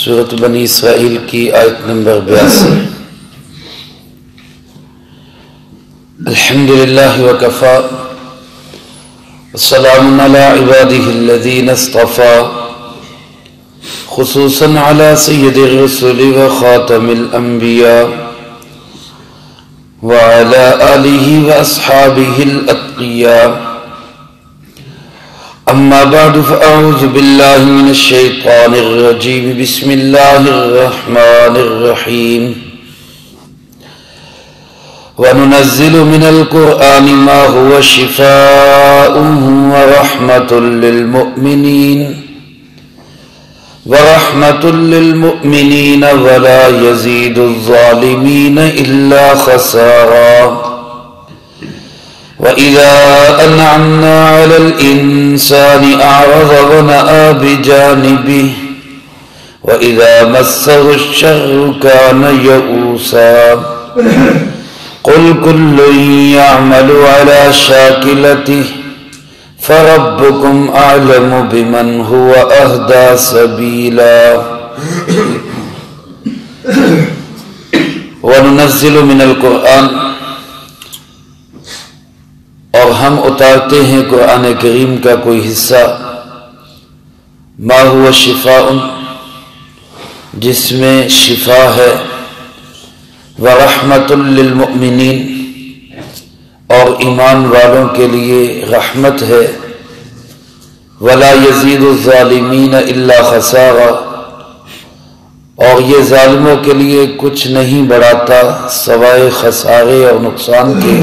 سورة بنی اسرائیل کی آیت نمبر 82۔ الحمدللہ وکفا والسلام علی عباده الذین اصطفى خصوصا علی سید الرسل وخاتم الانبیاء وعلى آلہ واصحابہ الاتقیاء، اما بعد فاعوذ باللہ من الشیطان الرجیم، بسم اللہ الرحمن الرحیم۔ وَنُنَزِّلُ مِنَ الْقُرْآنِ مَا هُوَ شِفَاءٌ وَرَحْمَةٌ لِّلْمُؤْمِنِينَ وَلَا يَزِيدُ الظَّالِمِينَ إِلَّا خَسَارًا۔ وَإِذَا أَنْعَمْنَا عَلَى الْإِنسَانِ أَعْرَضَ وَنَأَىٰ بِجَانِبِهِ وَإِذَا مَسَّهُ الشَّرُّ كَانَ يَئُوسًا۔ قل كل يعمل على شاكلته فربكم أعلم بمن هو أهدى سبيلا۔ وننزل من القرآن، اور ہم اتارتے ہیں قرآن کریم کا کوئی حصہ، ما هو شفاء، جس میں شفا ہے، وَرَحْمَةٌ لِّلْمُؤْمِنِينَ، اور ایمان والوں کے لیے رحمت ہے، وَلَا يَزِيدُ الظَّالِمِينَ إِلَّا خَسَارًا، اور یہ ظالموں کے لیے کچھ نہیں بڑھاتا سوائے خسارے اور نقصان کے۔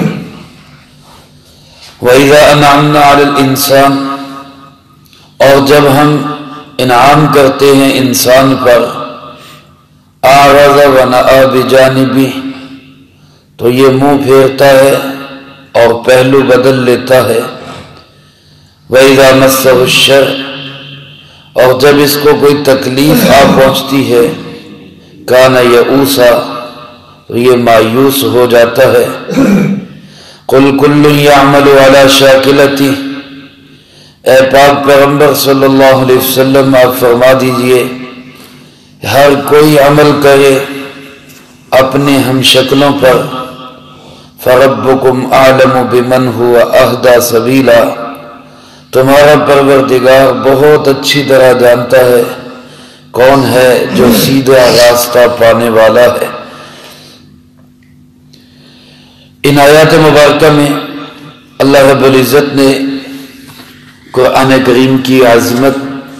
وَإِذَا أَنْعَمْنَا عَلَى الْإِنسَانِ، اور جب ہم انعام کرتے ہیں انسان پر، اعرض ونأىٰ بجانبه، تو یہ منہ پھیرتا ہے اور پہلو بدل لیتا ہے۔ وَإِذَا مَسَّهُ الشَّرُّ، اور جب اس کو کوئی تکلیف آ پہنچتی ہے، كَانَ يَئُوسًا، تو یہ مایوس ہو جاتا ہے۔ قُلْ كُلٌّ يَعْمَلُ عَلَى شَاكِلَتِهِ، اے پاک پیغمبر صلی اللہ علیہ وسلم آپ فرما دیجئے، ہر کوئی عمل کرے اپنے ہم شکلوں پر، فَرَبُّكُمْ أَعْلَمُ بِمَنْ هُوَ أَهْدَى سَبِيلًا، تمہارا پروردگار بہت اچھی طرح جانتا ہے کون ہے جو سیدھا راستہ پانے والا ہے۔ ان آیات مبارکہ میں اللہ رب العزت نے قرآن کریم کی عظمت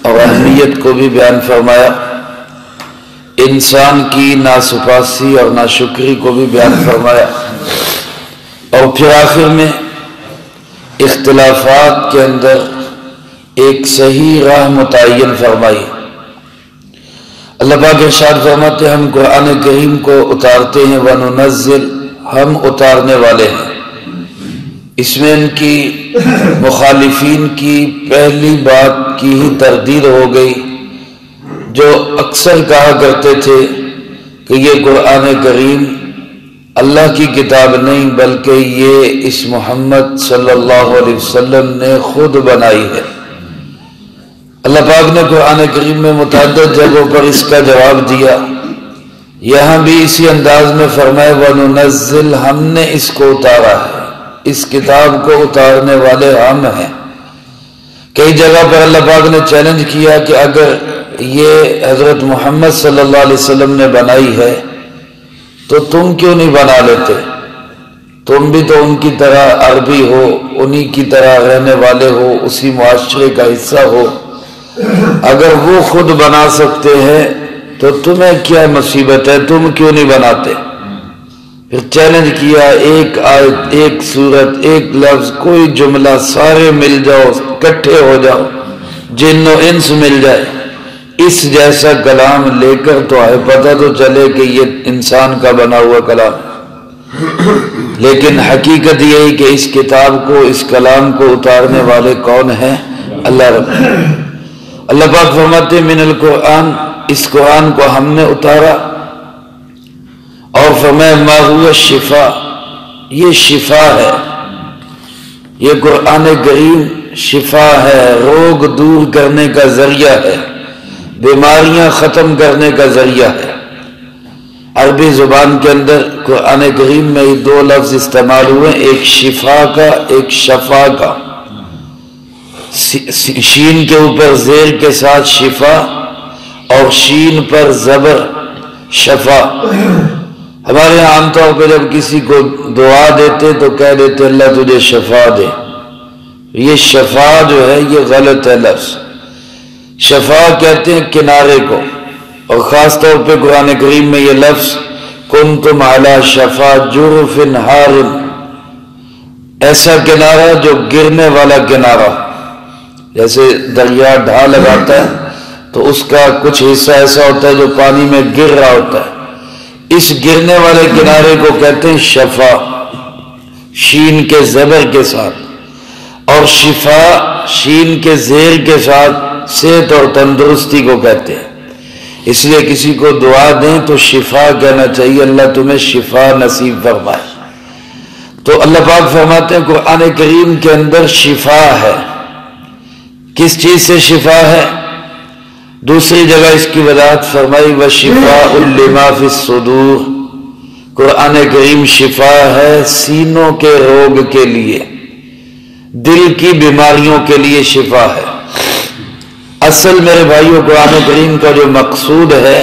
اور اہمیت کو بھی بیان فرمایا، انسان کی ناسپاسی اور ناشکری کو بھی بیان فرمایا، اور پھر آخر میں اختلافات کے اندر ایک صحیح راہ متعین فرمائی۔ اللہ پاک ارشاد فرماتے ہیں ہم قرآن کریم کو اتارتے ہیں، وَنُنَزِّلُ، ہم اتارنے والے ہیں۔ اس میں ان کی مخالفین کی پہلی بات کی ہی تردید ہو گئی، جو اکثر کہا کرتے تھے کہ یہ قرآن کریم اللہ کی کتاب نہیں بلکہ یہ اس محمد صلی اللہ علیہ وسلم نے خود بنائی ہے۔ اللہ پاک نے قرآن کریم میں متعدد جگہوں پر اس کا جواب دیا، یہاں بھی اسی انداز میں فرمائے وَنُنَزِّلُ، ہم نے اس کو اتارا ہے، اس کتاب کو اتارنے والے ہم ہیں۔ کئی جگہ پر اللہ پاک نے چیلنج کیا کہ اگر یہ حضرت محمد صلی اللہ علیہ وسلم نے بنائی ہے تو تم کیوں نہیں بنا لیتے؟ تم بھی تو ان کی طرح عربی ہو، انہی کی طرح رہنے والے ہو، اسی معاشرے کا حصہ ہو، اگر وہ خود بنا سکتے ہیں تو تمہیں کیا مصیبت ہے، تم کیوں نہیں بناتے؟ پھر چیلنج کیا، ایک آیت، ایک سورت، ایک لفظ، کوئی جملہ، سارے مل جاؤ، اکٹھے ہو جاؤ، جن و انس مل جائے، اس جیسا کلام لے کر تو آئے، پتہ تو چلے کہ یہ انسان کا بنا ہوا کلام، لیکن حقیقت یہی کہ اس کتاب کو، اس کلام کو اتارنے والے کون ہیں؟ اللہ رب۔ اللہ پاک فرماتے من القرآن، اس قرآن کو ہم نے اتارا، اور فرمایا ما هو شفا، یہ شفا ہے، یہ قرآن کریم شفا ہے، روگ دور کرنے کا ذریعہ ہے، بیماریاں ختم کرنے کا ذریعہ ہے۔ عربی زبان کے اندر قرآن کریم میں یہ دو لفظ استعمال ہوئے، ایک شفا کا، ایک شفا کا۔ شین کے اوپر زیر کے ساتھ شفا اور شین پر زبر شفا۔ ہمارے یہاں عام طور پہ جب کسی کو دعا دیتے تو کہہ دیتے اللہ تجھے شفا دے۔ یہ شفا جو ہے یہ غلط ہے لفظ۔ شفا کہتے ہیں کنارے کو، اور خاص طور پہ قرآن کریم میں یہ لفظ کنتم علی شفا جرف ہار، ایسا کنارہ جو گرنے والا کنارہ، جیسے دریا ڈھا لگاتا ہے تو اس کا کچھ حصہ ایسا ہوتا ہے جو پانی میں گر رہا ہوتا ہے، اس گرنے والے کنارے کو کہتے ہیں شفا، شین کے زبر کے ساتھ، اور شفا شین کے زیر کے ساتھ صحت اور تندرستی کو کہتے ہیں۔ اس لیے کسی کو دعا دیں تو شفا کہنا چاہیے، اللہ تمہیں شفا نصیب فرمائے۔ تو اللہ پاک فرماتے ہیں قرآن کریم کے اندر شفا ہے۔ کس چیز سے شفا ہے؟ دوسری جگہ اس کی وضاحت فرمائی وَشِفَاءٌ لِمَا فِي الصُّدُورِ، قرآن کریم شفا ہے سینوں کے روگ کے لیے، دل کی بیماریوں کے لیے شفا ہے۔ اصل میرے بھائیوں قرآن کریم کا جو مقصود ہے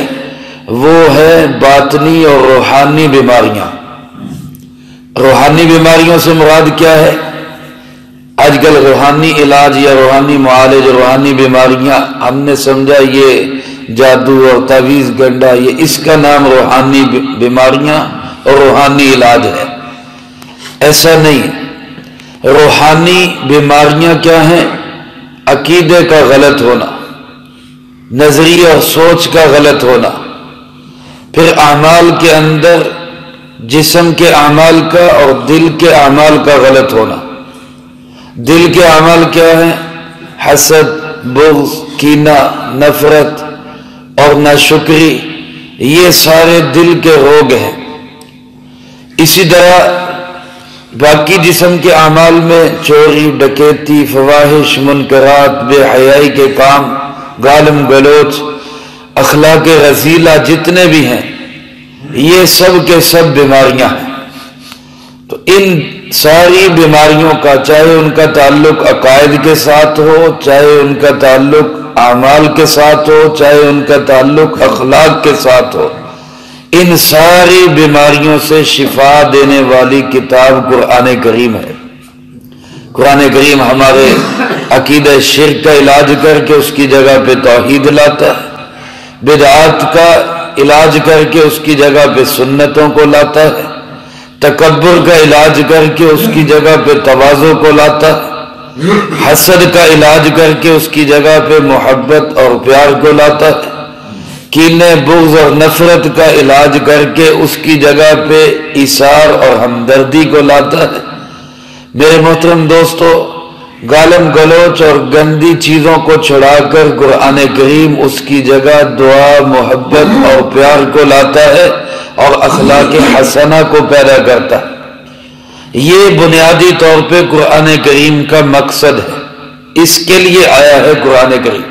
وہ ہے باطنی اور روحانی بیماریاں۔ روحانی بیماریوں سے مراد کیا ہے؟ آج کل روحانی علاج یا روحانی معالج، روحانی بیماریاں ہم نے سمجھا یہ جادو اور تعویذ گنڈا، یہ اس کا نام روحانی بیماریاں اور روحانی علاج ہے۔ ایسا نہیں، روحانی بیماریاں کیا ہیں؟ عقیدے کا غلط ہونا، نظریہ اور سوچ کا غلط ہونا، پھر اعمال کے اندر جسم کے اعمال کا اور دل کے اعمال کا غلط ہونا۔ دل کے اعمال کیا ہیں؟ حسد، بغض، کینہ، نفرت اور ناشکری، یہ سارے دل کے روگ ہیں۔ اسی طرح باقی جسم کے اعمال میں چوری، ڈکیتی، فواحش، منکرات، بے حیائی کے کام، گالم گلوچ، اخلاق رذیلہ جتنے بھی ہیں یہ سب کے سب بیماریاں ہیں۔ تو ان ساری بیماریوں کا چاہے ان کا تعلق عقائد کے ساتھ ہو، چاہے ان کا تعلق اعمال کے ساتھ ہو، چاہے ان کا تعلق اخلاق کے ساتھ ہو، ان ساری بیماریوں سے شفا دینے والی کتاب قرآن کریم ہے۔ قرآن کریم ہمارے عقیدہ شرک کا علاج کر کے اس کی جگہ پہ توحید لاتا ہے، بدعات کا علاج کر کے اس کی جگہ پہ سنتوں کو لاتا ہے، تکبر کا علاج کر کے اس کی جگہ پہ تواضع کو لاتا ہے، حسد کا علاج کر کے اس کی جگہ پہ محبت اور پیار کو لاتا ہے، کینے، بغض اور نفرت کا علاج کر کے اس کی جگہ پہ ایثار اور ہمدردی کو لاتا ہے۔ میرے محترم دوستو، گالم گلوچ اور گندی چیزوں کو چھڑا کر قرآن کریم اس کی جگہ دعا، محبت اور پیار کو لاتا ہے اور اخلاق حسنہ کو پیدا کرتا ہے۔ یہ بنیادی طور پہ قرآن کریم کا مقصد ہے، اس کے لیے آیا ہے قرآن کریم۔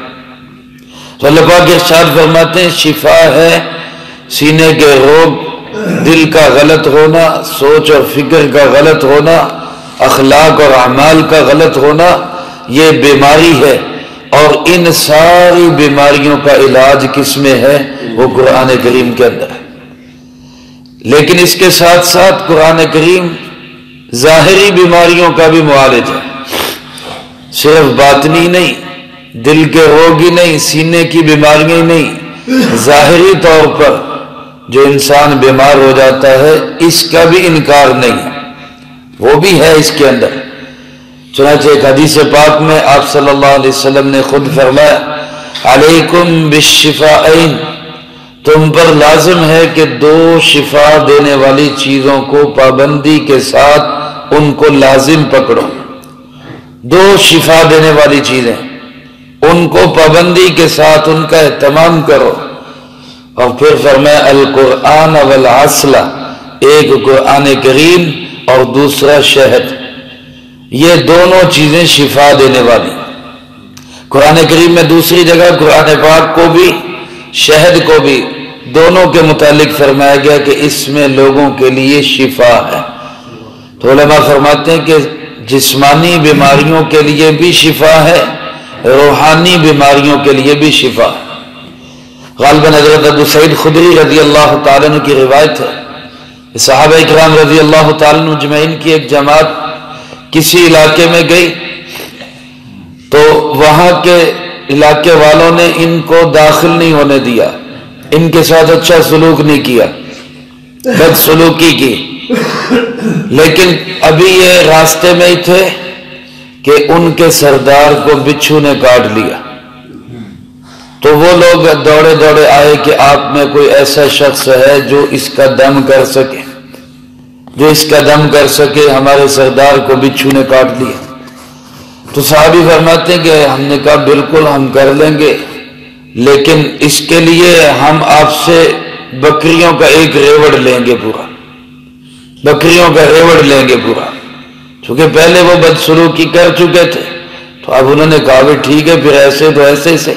تو اللہ پاک ارشاد فرماتے ہیں شفا ہے سینے کے روگ، دل کا غلط ہونا، سوچ اور فکر کا غلط ہونا، اخلاق اور اعمال کا غلط ہونا، یہ بیماری ہے، اور ان ساری بیماریوں کا علاج کس میں ہے؟ وہ قرآن کریم کے اندر ہے۔ لیکن اس کے ساتھ ساتھ قرآن کریم ظاہری بیماریوں کا بھی معالج ہے، صرف باطنی نہیں، دل کے روگ ہی نہیں، سینے کی بیماریاں ہی نہیں، ظاہری طور پر جو انسان بیمار ہو جاتا ہے اس کا بھی انکار نہیں ہے، وہ بھی ہے اس کے اندر۔ چنانچہ ایک حدیث پاک میں آپ صلی اللہ علیہ وسلم نے خود فرمایا علیکم بالشفاءین، تم پر لازم ہے کہ دو شفا دینے والی چیزوں کو پابندی کے ساتھ ان کو لازم پکڑو۔ دو شفا دینے والی چیزیں، ان کو پابندی کے ساتھ ان کا اہتمام کرو۔ اور پھر فرمایا القرآن والعسل، ایک قرآن کریم اور دوسرا شہد، یہ دونوں چیزیں شفا دینے والی۔ قرآن کریم میں دوسری جگہ قرآن پاک کو بھی شہد کو بھی دونوں کے متعلق فرمایا گیا کہ اس میں لوگوں کے لیے شفا ہے۔ تو علماء فرماتے ہیں کہ جسمانی بیماریوں کے لیے بھی شفا ہے، روحانی بیماریوں کے لیے بھی شفا ہے۔ غالباً حضرت ابو سعید خدری رضی اللہ تعالیٰ عنہ کی روایت ہے، صحابہ اکرام رضی اللہ تعالیٰ عنہ مجمعین کی ایک جماعت کسی علاقے میں گئی تو وہاں کے علاقے والوں نے ان کو داخل نہیں ہونے دیا، ان کے ساتھ اچھا سلوک نہیں کیا، بد سلوکی کی۔ لیکن ابھی یہ راستے میں ہی تھے کہ ان کے سردار کو بچھو نے کاٹ لیا، تو وہ لوگ دوڑے دوڑے آئے کہ آپ میں کوئی ایسا شخص ہے جو اس کا دم کر سکے، جو اس کا دم کر سکے، ہمارے سردار کو بچھو نے کاٹ لیا۔ تو صحابی فرماتے ہیں کہ ہم نے کہا بالکل ہم کر لیں گے، لیکن اس کے لیے ہم آپ سے بکریوں کا ایک ریوڑ لیں گے، پورا بکریوں کا ریوڑ لیں گے پورا، چونکہ پہلے وہ بدسلوکی کر چکے تھے۔ تو اب انہوں نے کہا کہ ٹھیک ہے، پھر ایسے تو ایسے سے۔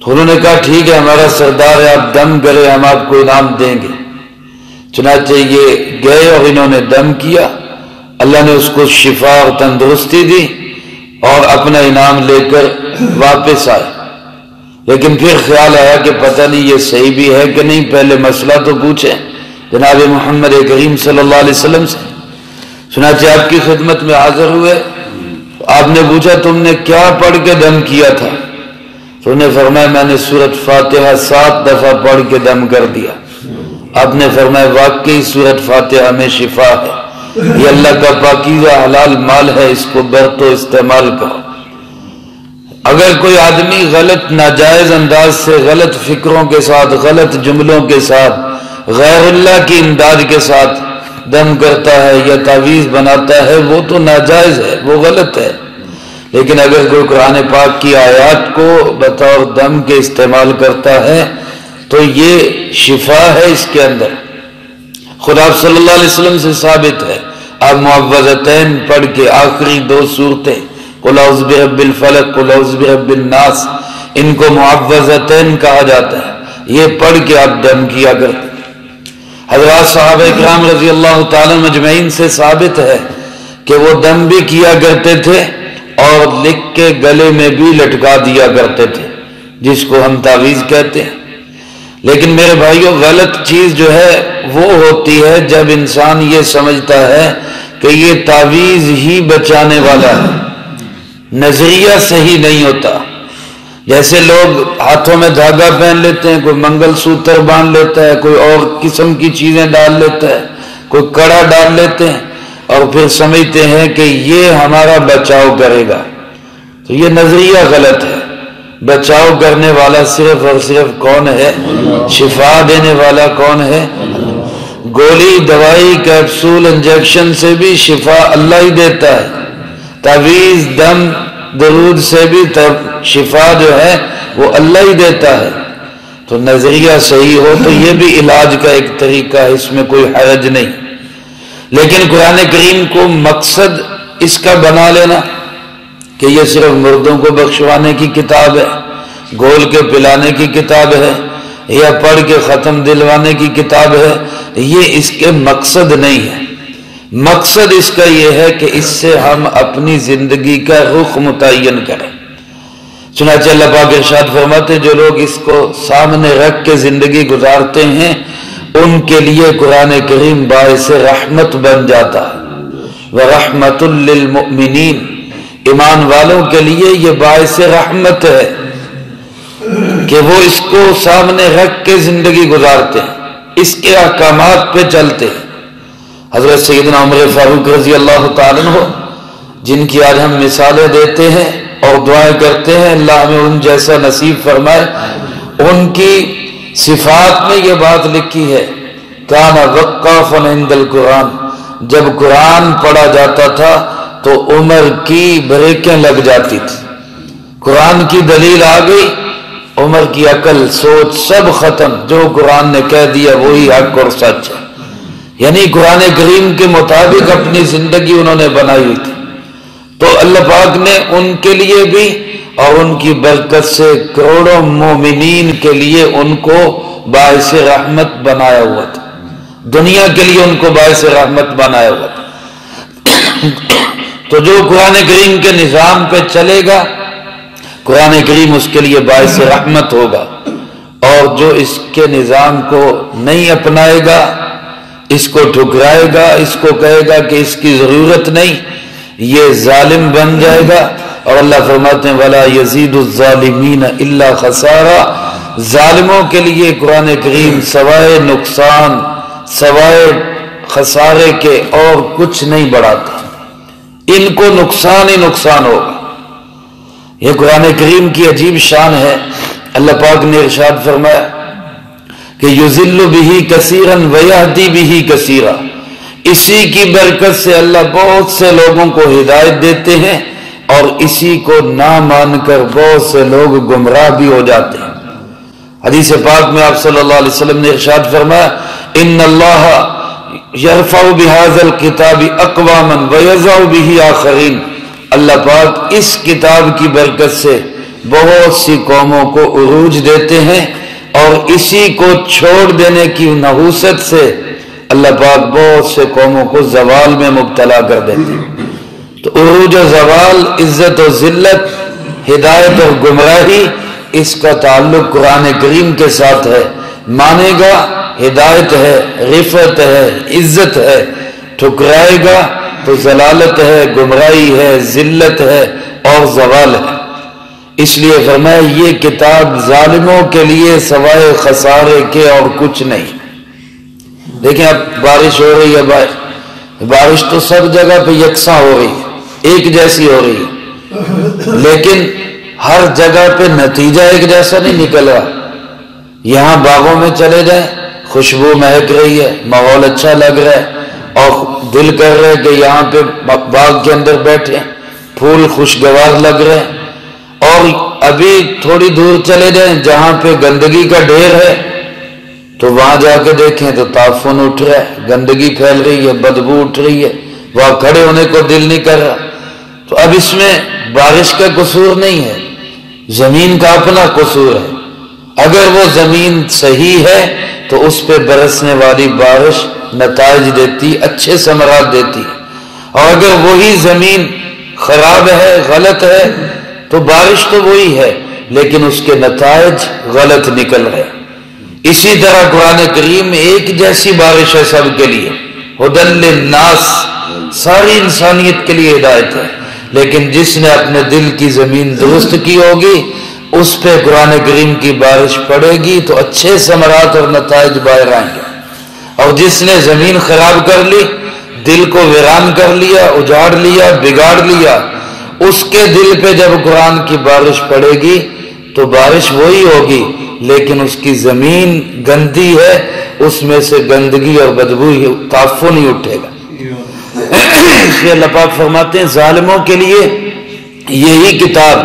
تو انہوں نے کہا ٹھیک ہے، ہمارا سردار ہے، آپ دم کرے، ہم آپ کو انعام دیں گے۔ چنانچہ یہ گئے اور انہوں نے دم کیا، اللہ نے اس کو شفا اور تندرستی دی اور اپنا انعام لے کر واپس آئے۔ لیکن پھر خیال آیا کہ پتہ نہیں یہ صحیح بھی ہے کہ نہیں، پہلے مسئلہ تو پوچھیں جناب محمد کریم صلی اللہ علیہ وسلم سے۔ چنانچہ آپ کی خدمت میں حاضر ہوئے، آپ نے پوچھا تم نے کیا پڑھ کے دم کیا تھا؟ تو انہوں نے فرمایا میں نے سورۃ فاتحہ 7 دفعہ پڑھ کے دم کر دیا۔ آپ نے فرمایا واقعی سورۃ فاتحہ میں شفا ہے، یہ اللہ کا پاکیزہ حلال مال ہے، اس کو برتو استعمال کرو۔ اگر کوئی آدمی غلط ناجائز انداز سے، غلط فکروں کے ساتھ، غلط جملوں کے ساتھ، غیر اللہ کی امداد کے ساتھ دم کرتا ہے یا تعویذ بناتا ہے، وہ تو ناجائز ہے، وہ غلط ہے۔ لیکن اگر کوئی قرآن پاک کی آیات کو بطور دم کے استعمال کرتا ہے تو یہ شفا ہے اس کے اندر۔ خدا صلی اللہ علیہ وسلم سے ثابت ہے، آپ معوذتین پڑھ کے آخری 2 سورتیں قل اعوذ برب الفلق قل اعوذ برب الناس، ان کو معوذتین کہا جاتا ہے، یہ پڑھ کے آپ دم کیا کرتے۔ حضرات صحابہ اکرام رضی اللہ تعالی مجمعین سے ثابت ہے کہ وہ دم بھی کیا کرتے تھے اور لکھ کے گلے میں بھی لٹکا دیا کرتے تھے، جس کو ہم تعویذ کہتے ہیں۔ لیکن میرے بھائیوں، غلط چیز جو ہے وہ ہوتی ہے جب انسان یہ سمجھتا ہے کہ یہ تعویذ ہی بچانے والا ہے، نظریہ صحیح نہیں ہوتا۔ جیسے لوگ ہاتھوں میں دھاگا پہن لیتے ہیں، کوئی منگل سوتر باندھ لیتا ہے، کوئی اور قسم کی چیزیں ڈال لیتا ہے، کوئی کڑا ڈال لیتے ہیں اور پھر سمجھتے ہیں کہ یہ ہمارا بچاؤ کرے گا، تو یہ نظریہ غلط ہے۔ بچاؤ کرنے والا صرف اور صرف کون ہے؟ شفا دینے والا کون ہے؟ گولی، دوائی، کیپسول، انجیکشن سے بھی شفا اللہ ہی دیتا ہے، تعویذ، دم، درود سے بھی شفا جو ہے وہ اللہ ہی دیتا ہے۔ تو نظریہ صحیح ہو تو یہ بھی علاج کا ایک طریقہ ہے، اس میں کوئی حرج نہیں۔ لیکن قرآن کریم کو مقصد اس کا بنا لینا کہ یہ صرف مردوں کو بخشوانے کی کتاب ہے، گول کے پلانے کی کتاب ہے، یا پڑھ کے ختم دلوانے کی کتاب ہے، یہ اس کے مقصد نہیں ہے۔ مقصد اس کا یہ ہے کہ اس سے ہم اپنی زندگی کا رخ متعین کریں۔ چنانچہ اللہ پاک ارشاد فرماتے جو لوگ اس کو سامنے رکھ کے زندگی گزارتے ہیں ان کے لیے قرآن کریم باعث رحمت بن جاتا ہے۔ وَرَحْمَةٌ لِّلْمُؤْمِنِينَ، ایمان والوں کے لیے یہ باعث رحمت ہے کہ وہ اس کو سامنے رکھ کے زندگی گزارتے ہیں، اس کے احکامات پہ چلتے ہیں۔ حضرت سیدنا عمر فاروق رضی اللہ تعالیٰ عنہ، جن کی آج ہم مثالیں دیتے ہیں اور دعائیں کرتے ہیں اللہ ہمیں ان جیسا نصیب فرمائے، ان کی صفات میں یہ بات لکھی ہے کان وقافا عند القرآن، جب قرآن پڑھا جاتا تھا تو عمر کی بریکیں لگ جاتی تھی۔ قرآن کی دلیل آ گئی، عمر کی عقل، سوچ سب ختم، جو قرآن نے کہہ دیا وہی حق اور سچ ہے، یعنی قرآن کریم کے مطابق اپنی زندگی انہوں نے بنائی ہوئی تھی۔ تو اللہ پاک نے ان کے لیے بھی اور ان کی برکت سے کروڑوں مومنین کے لیے ان کو باعث رحمت بنایا ہوا تھا، دنیا کے لیے ان کو باعث رحمت بنایا ہوا تھا۔ تو جو قرآن کریم کے نظام پہ چلے گا، قرآن کریم اس کے لیے باعث رحمت ہوگا، اور جو اس کے نظام کو نہیں اپنائے گا، اس کو ٹھکرائے گا، اس کو کہے گا کہ اس کی ضرورت نہیں، یہ ظالم بن جائے گا۔ اور اللہ فرماتے ہیں وَلَا يَزِيدُ الظَّالِمِينَ إِلَّا خَسَارًا، ظالموں کے لیے قرآن کریم سوائے نقصان، سوائے خسارے کے اور کچھ نہیں بڑھاتا، ان کو نقصان ہی نقصان ہوگا۔ یہ قرآن کریم کی عجیب شان ہے۔ اللہ پاک نے ارشاد فرمایا کہ یذل بہ کثیرا ویہدی بہ کثیرا، اسی کی برکت سے اللہ بہت سے لوگوں کو ہدایت دیتے ہیں، اور اسی کو نہ مان کر بہت سے لوگ گمراہ بھی ہو جاتے ہیں۔ حدیث پاک میں آپ صلی اللہ علیہ وسلم نے ارشاد فرمایا ان اللہ یرفع بہذا الکتاب اقواما ویضع بہ آخرین، اللہ پاک اس کتاب کی برکت سے بہت سی قوموں کو عروج دیتے ہیں، اور اسی کو چھوڑ دینے کی نحوست سے اللہ پاک بہت سے قوموں کو زوال میں مبتلا کر دیتے ہیں۔ تو عروج و زوال، عزت و ذلت، ہدایت اور گمراہی، اس کا تعلق قرآن کریم کے ساتھ ہے۔ مانے گا ہدایت ہے، رفعت ہے، عزت ہے، ٹھکرائے گا تو ضلالت ہے، گمراہی ہے، ذلت ہے اور زوال ہے۔ اس لیے فرمایا یہ کتاب ظالموں کے لیے سوائے خسارے کے اور کچھ نہیں۔ دیکھیں اب بارش ہو رہی ہے، بارش تو سب جگہ پہ یکساں ہو رہی ہے، ایک جیسی ہو رہی ہے، لیکن ہر جگہ پہ نتیجہ ایک جیسا نہیں نکل رہا۔ یہاں باغوں میں چلے جائیں، خوشبو مہک رہی ہے، ماحول اچھا لگ رہا ہے، اور دل کر رہا ہے کہ یہاں پہ باغ کے اندر بیٹھے، پھول خوشگوار لگ رہے ہیں۔ اور ابھی تھوڑی دور چلے جائیں جہاں پہ گندگی کا ڈھیر ہے، تو وہاں جا کے دیکھیں تو تعفن اٹھ رہا ہے، گندگی پھیل رہی ہے، بدبو اٹھ رہی ہے، وہاں کھڑے ہونے کو دل نہیں کر رہا۔ تو اب اس میں بارش کا قصور نہیں ہے، زمین کا اپنا قصور ہے۔ اگر وہ زمین صحیح ہے تو اس پہ برسنے والی بارش نتائج دیتی، اچھے ثمرات دیتی، اور اگر وہی زمین خراب ہے، غلط ہے، تو بارش تو وہی ہے لیکن اس کے نتائج غلط نکل رہے۔ اسی طرح قرآن کریم میں ایک جیسی بارش ہے سب کے لیے، ہدی للناس، ساری انسانیت کے لیے ہدایت ہے، لیکن جس نے اپنے دل کی زمین درست کی ہوگی اس پہ قرآن کریم کی بارش پڑے گی تو اچھے ثمرات اور نتائج باہر آئیں گے، اور جس نے زمین خراب کر لی، دل کو ویران کر لیا، اجاڑ لیا، بگاڑ لیا، اس کے دل پہ جب قرآن کی بارش پڑے گی تو بارش وہی ہوگی لیکن اس کی زمین گندی ہے، اس میں سے گندگی اور بدبو تعفن نہیں اٹھے گا۔ اس لیے اللہ پاک فرماتے ہیں ظالموں کے لیے یہی کتاب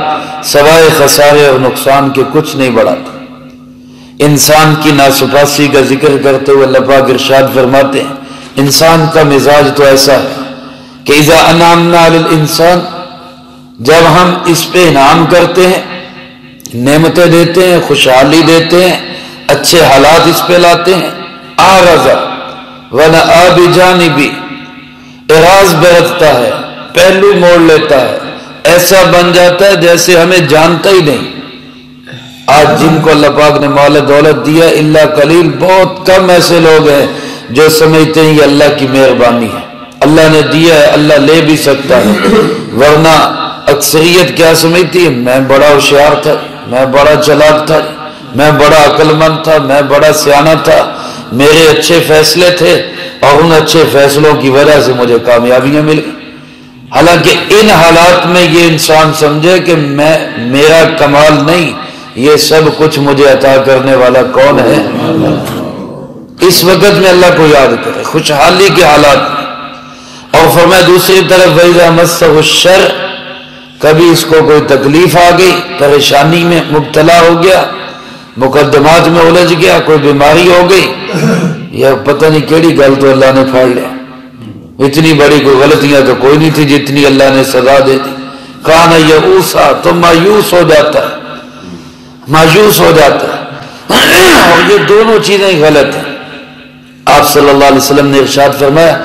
سوائے خسارے اور نقصان کے کچھ نہیں بڑھاتا۔ انسان کی ناسپاسی کا ذکر کرتے ہوئے اللہ پاک ارشاد فرماتے ہیں انسان کا مزاج تو ایسا ہے کہ اذا انعمنا علی الانسان، جب ہم اس پہ انعام کرتے ہیں، نعمتیں دیتے ہیں، خوشحالی دیتے ہیں، اچھے حالات اس پہ لاتے ہیں، اعرض ونأى بجانبی، اعراض برتتا ہے، پہلو موڑ لیتا ہے، ایسا بن جاتا ہے جیسے ہمیں جانتا ہی نہیں۔ آج جن کو اللہ پاک نے مال دولت دیا الا قلیل، بہت کم ایسے لوگ ہیں جو سمجھتے ہیں یہ اللہ کی مہربانی ہے، اللہ نے دیا ہے، اللہ لے بھی سکتا ہے، ورنہ اکثریت کیا سمجھتی ہے، میں بڑا ہوشیار تھا، میں بڑا چلاک تھا، میں بڑا عقل مند تھا، میں بڑا سیانہ تھا، میرے اچھے فیصلے تھے اور ان اچھے فیصلوں کی وجہ سے مجھے کامیابیاں مل گئی۔ حالانکہ ان حالات میں یہ انسان سمجھے کہ میرا کمال نہیں، یہ سب کچھ مجھے عطا کرنے والا کون ہے؟ اس وقت میں اللہ کو یاد کرے، خوشحالی کے حالات میں۔ اور فرمایا دوسری طرف وَإِذَا مَسَّهُ الشَّرُّ، کبھی اس کو کوئی تکلیف آ گئی، پریشانی میں مبتلا ہو گیا، مقدمات میں الجھ گیا، کوئی بیماری ہو گئی، یا پتہ نہیں کیڑی گل تو اللہ نے پھاڑ لیا، اتنی بڑی کوئی غلطیاں تو کوئی نہیں تھی جتنی اللہ نے سزا دے دی، کان یئوسا، تو مایوس ہو جاتا ہے، مایوس ہو جاتا ہے، اور یہ دونوں چیزیں غلط ہیں۔ آپ صلی اللہ علیہ وسلم نے ارشاد فرمایا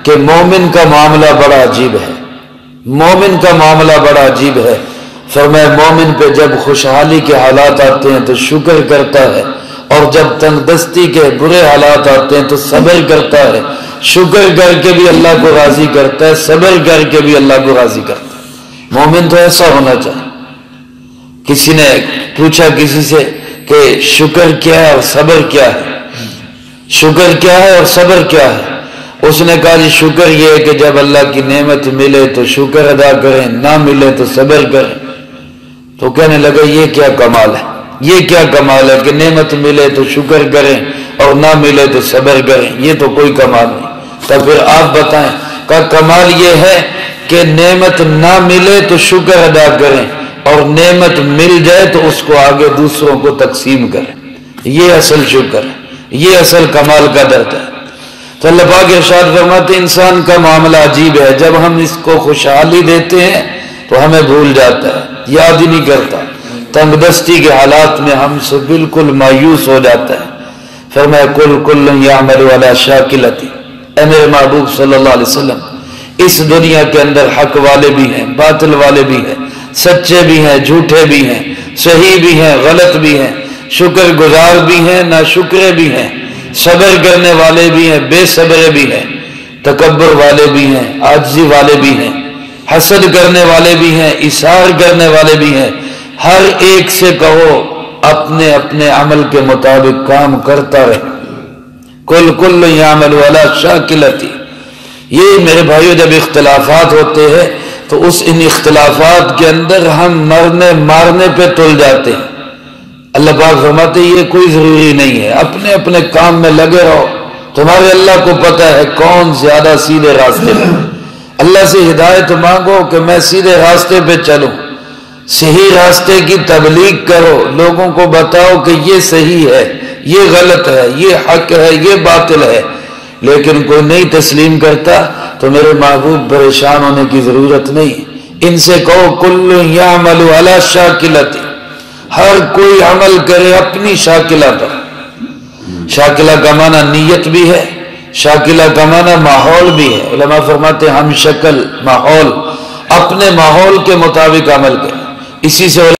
کہ مومن کا معاملہ بڑا عجیب ہے، مومن کا معاملہ بڑا عجیب ہے۔ فرمایا مومن پہ جب خوشحالی کے حالات آتے ہیں تو شکر کرتا ہے، اور جب تنگ دستی کے برے حالات آتے ہیں تو صبر کرتا ہے، شکر کر کے بھی اللہ کو راضی کرتا ہے، صبر کر کے بھی اللہ کو راضی کرتا ہے۔ مومن تو ایسا ہونا چاہیے۔ کسی نے پوچھا کسی سے کہ شکر کیا ہے اور صبر کیا ہے، شکر کیا ہے اور صبر کیا ہے؟ اس نے کہا جی شکر یہ ہے کہ جب اللہ کی نعمت ملے تو شکر ادا کریں، نہ ملے تو صبر کریں۔ تو کہنے لگا یہ کیا کمال ہے، یہ کیا کمال ہے کہ نعمت ملے تو شکر کریں اور نہ ملے تو صبر کریں، یہ تو کوئی کمال نہیں۔ تو پھر آپ بتائیں کہ کمال یہ ہے کہ نعمت نہ ملے تو شکر ادا کریں، اور نعمت مل جائے تو اس کو آگے دوسروں کو تقسیم کریں، یہ اصل شکر ہے، یہ اصل کمال کا درد ہے۔ تو اللہ پاک ارشاد فرماتے ہیں انسان کا معاملہ عجیب ہے، جب ہم اس کو خوشحالی دیتے ہیں تو ہمیں بھول جاتا ہے، یاد ہی نہیں کرتا، تنگ دستی کے حالات میں ہم سے بالکل مایوس ہو جاتا ہے۔ فرمایا کل یعمل علی شاکلتی، اے میرے محبوب صلی اللہ علیہ وسلم، اس دنیا کے اندر حق والے بھی ہیں، باطل والے بھی ہیں، سچے بھی ہیں، جھوٹے بھی ہیں، صحیح بھی ہیں، غلط بھی ہیں، شکر گزار بھی ہیں، ناشکرے بھی ہیں، صبر کرنے والے بھی ہیں، بے صبرے بھی ہیں، تکبر والے بھی ہیں، عاجزی والے بھی ہیں، حسد کرنے والے بھی ہیں، اصرار کرنے والے بھی ہیں۔ ہر ایک سے کہو اپنے اپنے عمل کے مطابق کام کرتا رہے۔ کل یعمل علی شاکلتی۔ یہ میرے بھائیو جب اختلافات ہوتے ہیں تو ان اختلافات کے اندر ہم مرنے مارنے پہ تل جاتے ہیں۔ اللہ پاک فرماتے ہیں یہ کوئی ضروری نہیں ہے، اپنے اپنے کام میں لگے رہو، تمہارے اللہ کو پتہ ہے کون زیادہ سیدھے راستے پہ۔ اللہ سے ہدایت مانگو کہ میں سیدھے راستے پہ چلوں، صحیح راستے کی تبلیغ کرو، لوگوں کو بتاؤ کہ یہ صحیح ہے، یہ غلط ہے، یہ حق ہے، یہ باطل ہے۔ لیکن کوئی نہیں تسلیم کرتا تو میرے محبوب پریشان ہونے کی ضرورت نہیں۔ ان سے کہو کل یعمل علی شاکلتی، ہر کوئی عمل کرے اپنی شاکلہ پر۔ شاکلہ کا معنی نیت بھی ہے، شاکلہ کا معنی ماحول بھی ہے۔ علماء فرماتے ہیں ہم شکل ماحول، اپنے ماحول کے مطابق عمل کریں۔ اسی سے